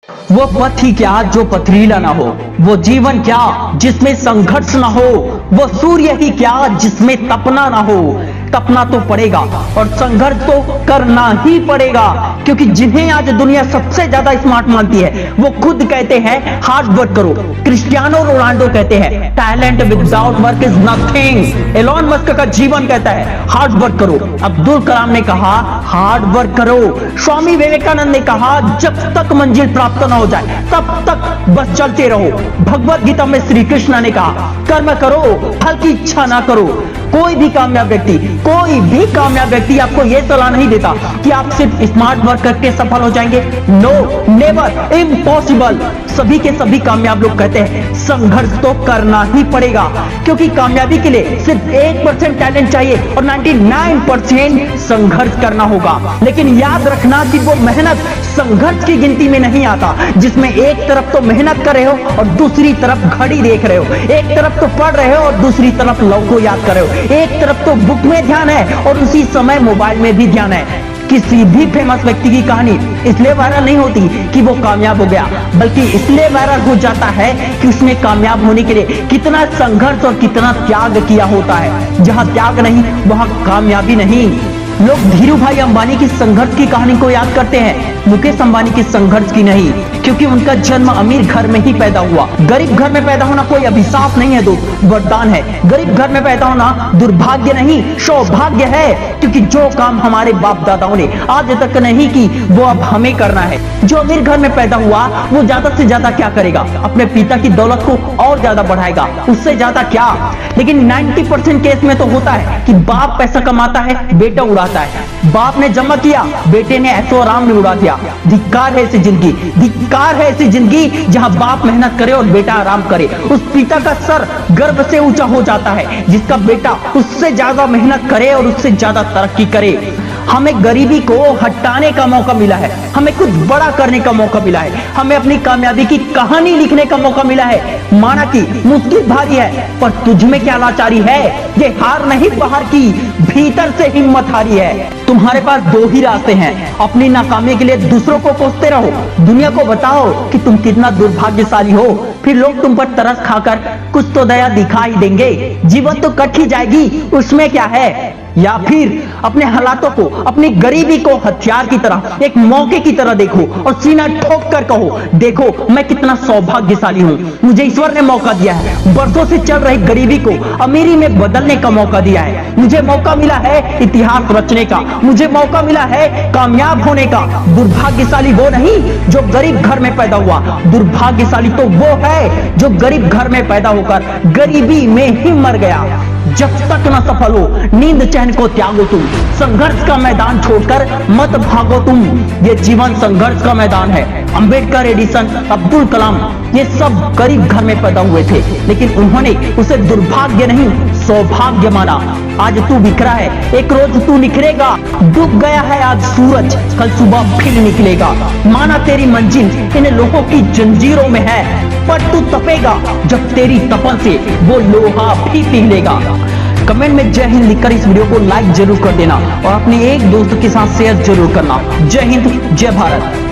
वो पथ ही क्या जो पथरीला ना हो, वो जीवन क्या जिसमें संघर्ष ना हो, वो सूर्य ही क्या जिसमें तपना ना हो। तपना तो पड़ेगा और संघर्ष तो करना ही पड़ेगा, क्योंकि जिन्हें आज दुनिया सबसे ज्यादा स्मार्ट मानती है वो खुद कहते हैं हार्ड वर्क करो। क्रिस्टियानो रोनाल्डो कहते हैं talent without work is nothing. Elon Musk का जीवन कहता है हार्ड वर्क करो। अब्दुल कलाम ने कहा हार्ड वर्क करो। स्वामी विवेकानंद ने कहा जब तक मंजिल प्राप्त न हो जाए तब तक बस चलते रहो। भगवत गीता में श्री कृष्ण ने कहा कर्म करो फल की इच्छा ना करो। कोई भी कामयाब व्यक्ति आपको यह सलाह नहीं देता कि आप सिर्फ स्मार्ट वर्क करके सफल हो जाएंगे। No, never, impossible. सभी के सभी कामयाब लोग कहते हैं संघर्ष तो करना ही पड़ेगा, क्योंकि कामयाबी के लिए सिर्फ 1% टैलेंट चाहिए और 99% संघर्ष करना होगा। लेकिन याद रखना कि वो मेहनत संघर्ष की गिनती में नहीं आता, जिसमें एक तरफ तो मेहनत कर रहे हो और दूसरी तरफ घड़ी देख रहे हो, एक तरफ तो पढ़ रहे हो और दूसरी तरफ लव को याद कर रहे हो, एक तरफ तो बुक में ध्यान है और उसी समय मोबाइल में भी ध्यान है। किसी भी फेमस व्यक्ति की कहानी इसलिए वायरल नहीं होती कि वो कामयाब हो गया, बल्कि इसलिए वायरल हो जाता है कि उसने कामयाब होने के लिए कितना संघर्ष और कितना त्याग किया होता है। जहां त्याग नहीं वहां कामयाबी नहीं। लोग धीरूभाई अंबानी की संघर्ष की कहानी को याद करते हैं, मुकेश अंबानी की संघर्ष की नहीं, क्योंकि उनका जन्म अमीर घर में ही पैदा हुआ। गरीब घर में पैदा होना कोई अभिशाप नहीं है दोस्त, वरदान है। गरीब घर में पैदा होना दुर्भाग्य नहीं सौभाग्य है, क्योंकि जो काम हमारे बाप दादाओं ने आज तक नहीं की वो अब हमें करना है। जो अमीर घर में पैदा हुआ वो ज्यादा से ज्यादा क्या करेगा, अपने पिता की दौलत को और ज्यादा बढ़ाएगा, उससे ज्यादा क्या। लेकिन 90% केस में तो होता है कि बाप पैसा कमाता है, बेटा उड़ाता है। बाप ने जमा किया, बेटे ने ऐशो आराम में उड़ा दिया। धिक्कार है ऐसी जिंदगी, धिक्कार है ऐसी जिंदगी जहां बाप मेहनत करे और बेटा आराम करे। उस पिता का सर गर्व से ऊंचा हो जाता है जिसका बेटा उससे ज्यादा मेहनत करे और उससे ज्यादा तरक्की करे। हमें गरीबी को हटाने का मौका मिला है, हमें कुछ बड़ा करने का मौका मिला है, हमें अपनी कामयाबी की कहानी लिखने का मौका मिला है। माना कि मुश्किल भारी है, पर तुझ में क्या लाचारी है, ये हार नहीं बाहर की भीतर से हिम्मत हारी है। तुम्हारे पास दो ही रास्ते हैं, अपनी नाकामी के लिए दूसरों को कोसते रहो, दुनिया को बताओ कि तुम कितना दुर्भाग्यशाली हो, फिर लोग तुम पर तरस खाकर कुछ तो दया दिखा ही देंगे। जीवन तो कट ही जाएगी, उसमें क्या है। या फिर अपने हालातों को, अपनी गरीबी को हथियार की तरह, एक मौके की तरह देखो और सीना ठोक कर कहो देखो मैं कितना सौभाग्यशाली हूँ, मुझे ईश्वर ने मौका दिया है। बरसों से चल रही गरीबी को अमीरी में बदलने का मौका दिया है। मुझे मौका मिला है इतिहास रचने का, मुझे मौका मिला है कामयाब होने का। दुर्भाग्यशाली वो नहीं जो गरीब घर में पैदा हुआ, दुर्भाग्यशाली तो वो है जो गरीब घर में पैदा होकर गरीबी में ही मर गया। जब तक न सफल हो नींद चैन को त्यागो तुम, संघर्ष का मैदान छोड़कर मत भागो तुम। ये जीवन संघर्ष का मैदान है। अंबेडकर, एडिसन, अब्दुल कलाम ये सब गरीब घर में पैदा हुए थे, लेकिन उन्होंने उसे दुर्भाग्य नहीं सौभाग्य माना। आज तू बिखरा है, एक रोज तू निखरेगा। डूब गया है आज सूरज, कल सुबह फिर निकलेगा। माना तेरी मंजिल इन लोगों की जंजीरों में है, पर तू तपेगा जब तेरी तपन से वो लोहा भी पिघलेगा। कमेंट में जय हिंद लिखकर इस वीडियो को लाइक जरूर कर देना और अपने एक दोस्त के साथ शेयर जरूर करना। जय हिंद, जय भारत।